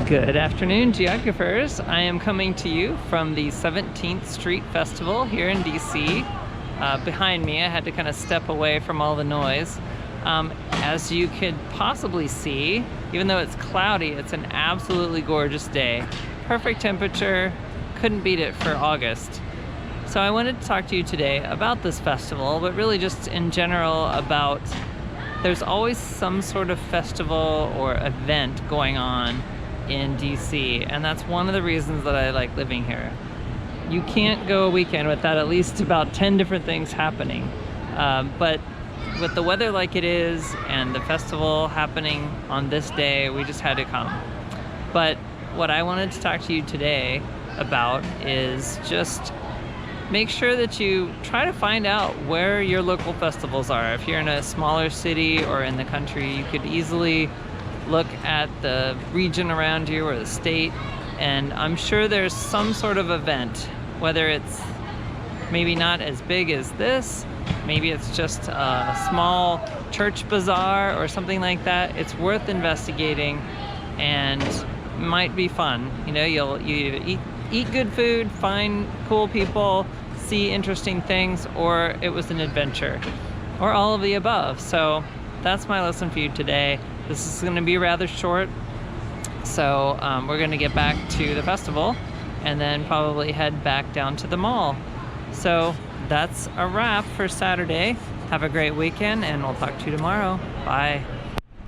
Good afternoon, geographers. I am coming to you from the 17th Street Festival here in DC. Behind me, I had to kind of step away from all the noise. As you could possibly see, even though it's cloudy, it's an absolutely gorgeous day. Perfect temperature, couldn't beat it for August. So I wanted to talk to you today about this festival, but really just in general about there's always some sort of festival or event going on in DC, and that's one of the reasons that I like living here. You can't go a weekend without at least about 10 different things happening. But with the weather like it is and the festival happening on this day, we just had to come. But what I wanted to talk to you today about is just make sure that you try to find out where your local festivals are. If you're in a smaller city or in the country, you could easily look at the region around you or the state, and I'm sure there's some sort of event, whether it's maybe not as big as this, maybe it's just a small church bazaar or something like that. It's worth investigating and might be fun. You know, you eat good food, find cool people, see interesting things, or it was an adventure, or all of the above. So that's my lesson for you today. This is going to be rather short, so we're going to get back to the festival and then probably head back down to the mall. So that's a wrap for Saturday. Have a great weekend, and we'll talk to you tomorrow. Bye.